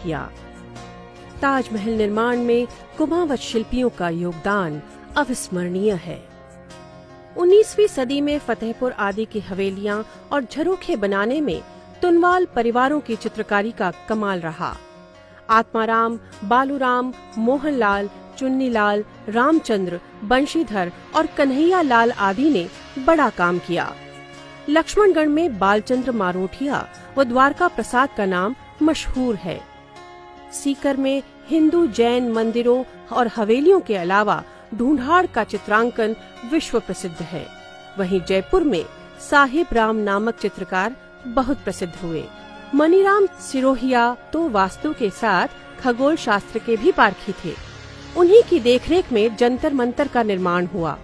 किया। ताजमहल निर्माण में कुमावत शिल्पियों का योगदान अविस्मरणीय है। 19वीं सदी में फतेहपुर आदि की हवेलियां और झरोखे बनाने में तुनवाल परिवारों की चित्रकारी का कमाल रहा। आत्माराम, बालूराम, मोहनलाल, चुन्नीलाल, रामचंद्र, बंशीधर और कन्हैया लाल आदि ने बड़ा काम किया। लक्ष्मणगढ़ में बालचंद्र मारोठिया व द्वारका प्रसाद का नाम मशहूर है। सीकर में हिंदू जैन मंदिरों और हवेलियों के अलावा ढूंढाड़ का चित्रांकन विश्व प्रसिद्ध है। वहीं जयपुर में साहिब राम नामक चित्रकार बहुत प्रसिद्ध हुए। मनीराम सिरोहिया तो वास्तु के साथ खगोल शास्त्र के भी पारखी थे। उन्हीं की देखरेख में जंतर मंतर का निर्माण हुआ।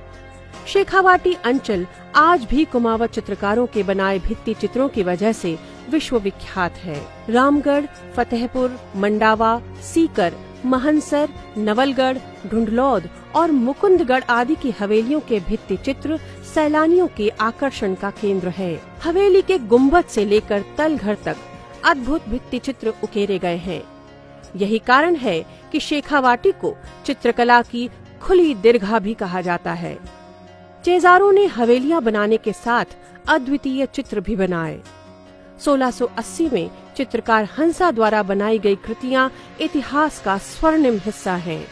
शेखावाटी अंचल आज भी कुमावत चित्रकारों के बनाए भित्ति चित्रों की वजह से विश्व विख्यात है। रामगढ़, फतेहपुर, मंडावा, सीकर, महनसर, नवलगढ़, ढूंढलौद और मुकुंदगढ़ आदि की हवेलियों के भित्ति चित्र सैलानियों के आकर्षण का केंद्र है। हवेली के गुम्बद से लेकर तलघर तक अद्भुत भित्ति चित्र उकेरे गए हैं। यही कारण है कि शेखावाटी को चित्रकला की खुली दीर्घा भी कहा जाता है। चेजारों ने हवेलियां बनाने के साथ अद्वितीय चित्र भी बनाए। 1680 में चित्रकार हंसा द्वारा बनाई गई कृतियां इतिहास का स्वर्णिम हिस्सा हैं।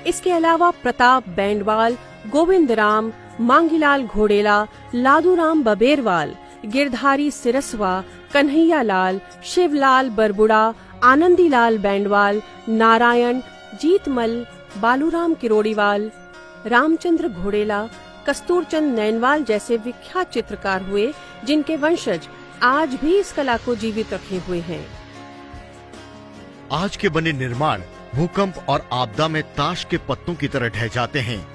इसके अलावा प्रताप बैंडवाल, गोविंद राम, मांगीलाल घोडेला, लादूराम बबेरवाल, गिरधारी सिरसवा, कन्हैया लाल, शिवलाल बरबुड़ा, आनंदीलाल बैंडवाल, नारायण, जीतमल, बालूराम किरोड़ीवाल, रामचंद्र घोडेला, कस्तूरचंद नैनवाल जैसे विख्यात चित्रकार हुए, जिनके वंशज आज भी इस कला को जीवित रखे हुए हैं। आज के बने निर्माण भूकंप और आपदा में ताश के पत्तों की तरह ढह जाते हैं,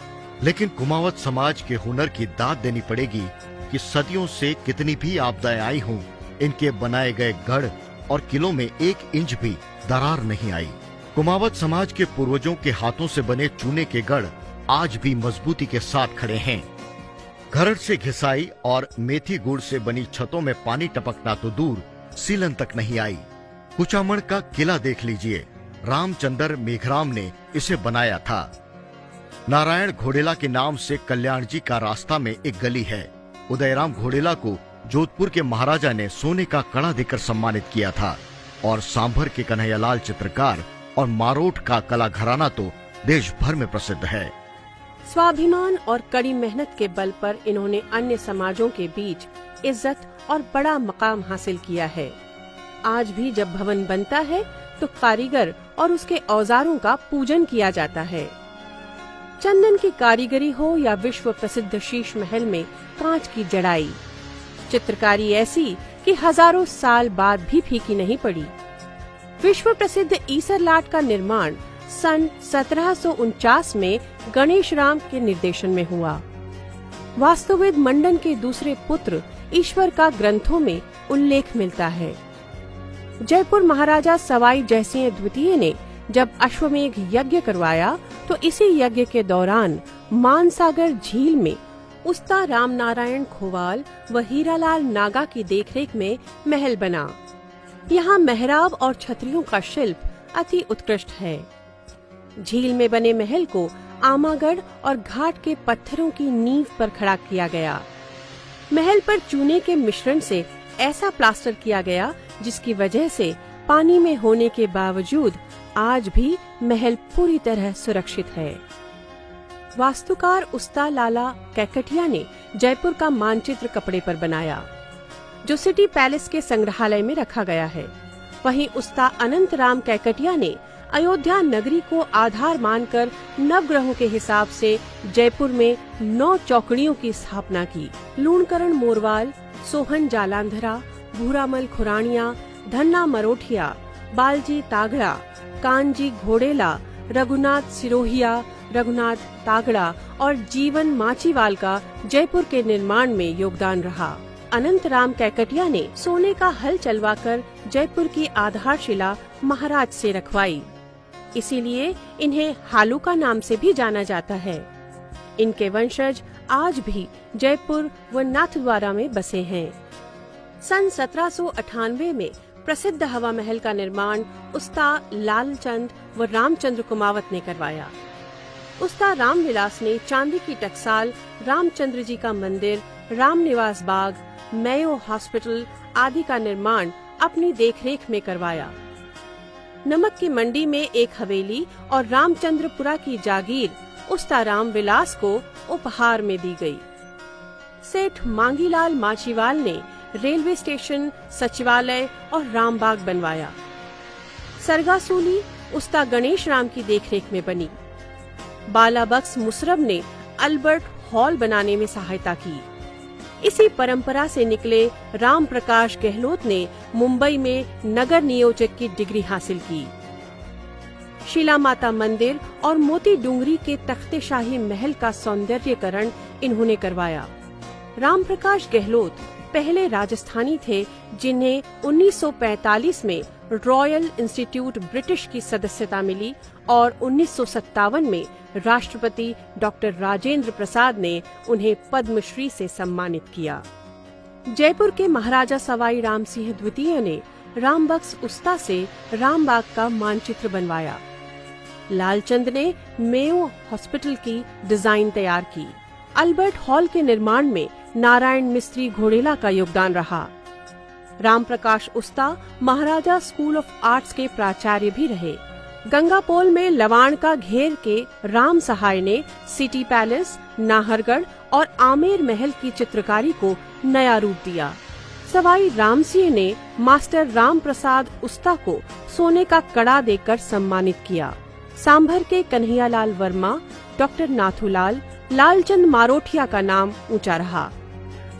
लेकिन कुमावत समाज के हुनर की दाद देनी पड़ेगी कि सदियों से कितनी भी आपदाएं आई हों, इनके बनाए गए गढ़ और किलों में 1 इंच भी दरार नहीं आई। कुमावत समाज के पूर्वजों के हाथों से बने चूने के गढ़ आज भी मजबूती के साथ खड़े हैं। घरट से घिसाई और मेथी गुड़ से बनी छतों में पानी टपकना तो दूर, सीलन तक नहीं आई। कुचामण का किला देख लीजिए, रामचंद्र मेघराम ने इसे बनाया था। नारायण घोडेला के नाम से कल्याण जी का रास्ता में एक गली है। उदयराम घोडेला को जोधपुर के महाराजा ने सोने का कड़ा देकर सम्मानित किया था। और सांभर के कन्हैयालाल चित्रकार और मारोठ का कला घराना तो देश भर में प्रसिद्ध है। स्वाभिमान और कड़ी मेहनत के बल पर इन्होंने अन्य समाजों के बीच इज्जत और बड़ा मकाम हासिल किया है। आज भी जब भवन बनता है तो कारीगर और उसके औजारों का पूजन किया जाता है। चंदन की कारीगरी हो या विश्व प्रसिद्ध शीश महल में कांच की जड़ाई, चित्रकारी ऐसी कि हजारों साल बाद भी फीकी नहीं पड़ी। विश्व प्रसिद्ध ईसर लाट का निर्माण सन 1749 में गणेश राम के निर्देशन में हुआ। वास्तुविद मंडन के दूसरे पुत्र ईश्वर का ग्रंथों में उल्लेख मिलता है। जयपुर महाराजा सवाई जयसिंह द्वितीय ने जब अश्वमेघ यज्ञ करवाया तो इसी यज्ञ के दौरान मानसागर झील में उस्ता राम नारायण खोवाल व हीरालाल नागा की देखरेख में महल बना। यहाँ मेहराब और छतरियों का शिल्प अति उत्कृष्ट है। झील में बने महल को आमागढ़ और घाट के पत्थरों की नींव पर खड़ा किया गया। महल पर चूने के मिश्रण से ऐसा प्लास्टर किया गया जिसकी वजह से पानी में होने के बावजूद आज भी महल पूरी तरह सुरक्षित है। वास्तुकार उस्ता लाला कैकटिया ने जयपुर का मानचित्र कपड़े पर बनाया, जो सिटी पैलेस के संग्रहालय में रखा गया है। वहीं उस्ता अनंत राम कैकटिया ने अयोध्या नगरी को आधार मानकर नवग्रहों के हिसाब से जयपुर में 9 चौकड़ियों की स्थापना की। लूणकरण मोरवाल, सोहन जालांधरा, भूरामल खुरानिया, धन्ना मरोठिया, बालजी तागड़ा, कानजी घोडेला, रघुनाथ सिरोहिया, रघुनाथ तागड़ा और जीवन माचीवाल का जयपुर के निर्माण में योगदान रहा। अनंत राम कैकटिया ने सोने का हल चलवाकर जयपुर की आधारशिला महाराज से रखवाई, इसीलिए इन्हें हालूका नाम से भी जाना जाता है। इनके वंशज आज भी जयपुर व नाथद्वारा में बसे हैं। सन 1798 में प्रसिद्ध हवा महल का निर्माण उस्ताद लालचंद व रामचंद्र कुमावत ने करवाया। उस्ताद रामविलास ने चांदी की टकसाल, रामचंद्र जी का मंदिर, रामनिवास बाग, मेयो हॉस्पिटल आदि का निर्माण अपनी देखरेख में करवाया। नमक की मंडी में एक हवेली और रामचंद्रपुरा की जागीर उस्ताद रामविलास को उपहार में दी गई। सेठ मांगीलाल माछीवाल ने रेलवे स्टेशन, सचिवालय और रामबाग बनवाया। सरगासूली उस्ताद गणेश राम की देखरेख में बनी। बालाबख्श मुसरब ने अल्बर्ट हॉल बनाने में सहायता की। इसी परंपरा से निकले राम प्रकाश गहलोत ने मुंबई में नगर नियोजक की डिग्री हासिल की। शिला माता मंदिर और मोती डूंगरी के तख्ते शाही महल का सौंदर्यीकरण इन्होंने करवाया। राम प्रकाश गहलोत पहले राजस्थानी थे जिन्हें 1945 में रॉयल इंस्टीट्यूट ब्रिटिश की सदस्यता मिली और 1957 में राष्ट्रपति डॉक्टर राजेंद्र प्रसाद ने उन्हें पद्मश्री से सम्मानित किया। जयपुर के महाराजा सवाई राम सिंह द्वितीय ने रामबख्श उस्ता से रामबाग का मानचित्र बनवाया। लालचंद ने मेयो हॉस्पिटल की डिजाइन तैयार की। अल्बर्ट हॉल के निर्माण में नारायण मिस्त्री घोड़ेला का योगदान रहा। राम प्रकाश उस्ता महाराजा स्कूल ऑफ आर्ट्स के प्राचार्य भी रहे। गंगापोल में लवाण का घेर के राम सहाय ने सिटी पैलेस, नाहरगढ़ और आमेर महल की चित्रकारी को नया रूप दिया। सवाई राम सिंह ने मास्टर राम प्रसाद उस्ता को सोने का कड़ा देकर सम्मानित किया। सांभर के कन्हैयालाल वर्मा, डॉक्टर नाथूलाल, लालचंद मारोठिया का नाम ऊंचा रहा।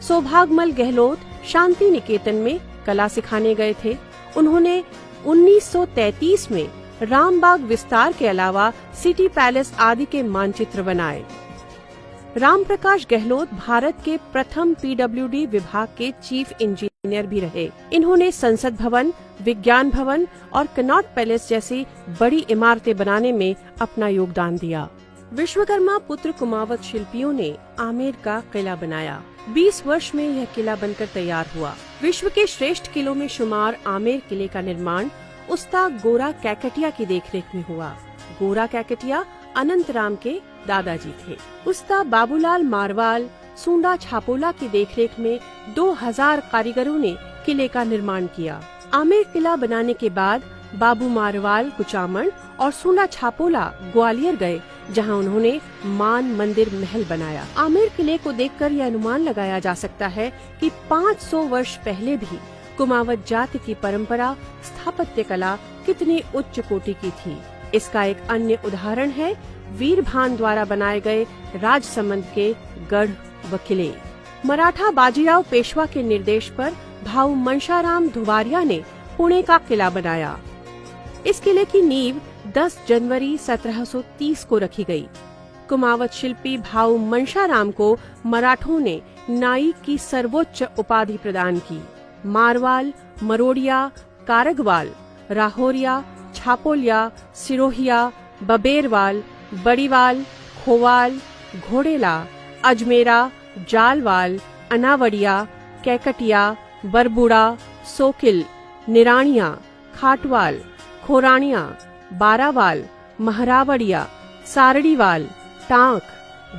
सौभागमल गहलोत शांति निकेतन में कला सिखाने गए थे। उन्होंने 1933 में रामबाग विस्तार के अलावा सिटी पैलेस आदि के मानचित्र बनाए। राम प्रकाश गहलोत भारत के प्रथम पीडब्ल्यूडी विभाग के चीफ इंजीनियर भी रहे। इन्होंने संसद भवन, विज्ञान भवन और कनॉट पैलेस जैसी बड़ी इमारतें बनाने में अपना योगदान दिया। विश्वकर्मा पुत्र कुमावत शिल्पियों ने आमेर का किला बनाया। 20 वर्ष में यह किला बनकर तैयार हुआ। विश्व के श्रेष्ठ किलों में शुमार आमेर किले का निर्माण उस्ताद गोरा कैकटिया की देखरेख में हुआ। गोरा कैकटिया अनंत राम के दादाजी थे। उस्ताद बाबूलाल मारवाल, सूंडा छापोला की देखरेख में 2000 कारीगरों ने किले का निर्माण किया। आमेर किला बनाने के बाद बाबू मारवाल कुचामन और सूंडा छापोला ग्वालियर गए, जहां उन्होंने मान मंदिर महल बनाया। आमेर किले को देखकर यह अनुमान लगाया जा सकता है कि 500 वर्ष पहले भी कुमावत जाति की परंपरा स्थापत्य कला कितनी उच्च कोटि की थी। इसका एक अन्य उदाहरण है वीरभान द्वारा बनाए गए राजसमंद के गढ़ व किले। मराठा बाजीराव पेशवा के निर्देश पर भाऊ मनशाराम धुवारिया ने पुणे का किला बनाया। इस किले की नींव 10 जनवरी 1730 को रखी गई। कुमावत शिल्पी भाऊ मनशाराम को मराठों ने नाई की सर्वोच्च उपाधि प्रदान की। मारवाल, मरोड़िया, कारगवाल, राहोरिया, छापोलिया, सिरोहिया, बबेरवाल, बड़ीवाल, खोवाल, घोड़ेला, अजमेरा, जालवाल, अनावड़िया, कैकटिया, बरबुड़ा, सोकिल, निराणिया, खाटवाल, खोरानिया, बारावाल, महरावड़िया, सारड़ीवाल, टांक,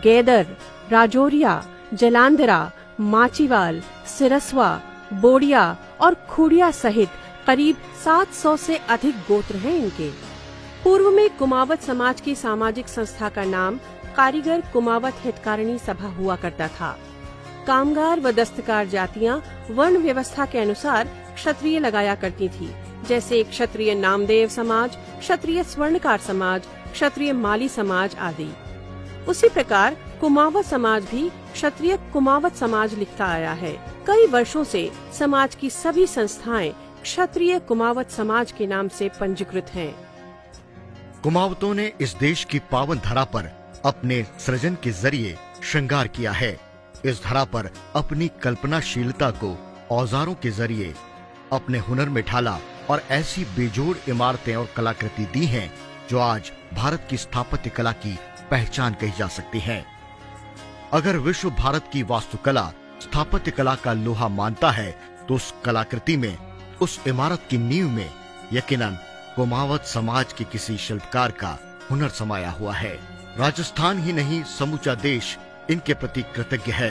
गेदर, राजौरिया, जलांधरा, माचीवाल, सिरसवा, बोड़िया और खुड़िया सहित करीब 700 से अधिक गोत्र हैं इनके। पूर्व में कुमावत समाज की सामाजिक संस्था का नाम कारीगर कुमावत हितकारिणी सभा हुआ करता था। कामगार व दस्तकार जातियां वर्ण व्यवस्था के अनुसार क्षत्रिय लगाया करती थी, जैसे क्षत्रिय नामदेव समाज, क्षत्रिय स्वर्णकार समाज, क्षत्रिय माली समाज आदि। उसी प्रकार कुमावत समाज भी क्षत्रिय कुमावत समाज लिखता आया है। कई वर्षों से समाज की सभी संस्थाएं क्षत्रिय कुमावत समाज के नाम से पंजीकृत हैं। कुमावतों ने इस देश की पावन धरा पर अपने सृजन के जरिए श्रृंगार किया है। इस धरा पर अपनी कल्पनाशीलता को औजारों के जरिए अपने हुनर में ढाला और ऐसी बेजोड़ इमारतें और कलाकृति दी हैं जो आज भारत की स्थापत्य कला की पहचान कही जा सकती है। अगर विश्व भारत की वास्तुकला स्थापत्य कला का लोहा मानता है तो उस कलाकृति में उस इमारत की नींव में यकीनन कुमावत समाज के किसी शिल्पकार का हुनर समाया हुआ है। राजस्थान ही नहीं, समूचा देश इनके प्रति कृतज्ञ है।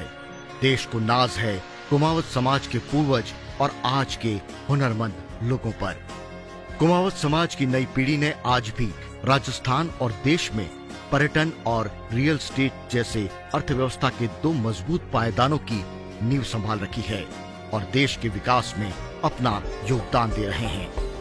देश को नाज है कुमावत समाज के पूर्वज और आज के हुनरमंद लोगों पर। कुमावत समाज की नई पीढ़ी ने आज भी राजस्थान और देश में पर्यटन और रियल एस्टेट जैसे अर्थव्यवस्था के 2 मजबूत पायदानों की नींव संभाल रखी है और देश के विकास में अपना योगदान दे रहे हैं।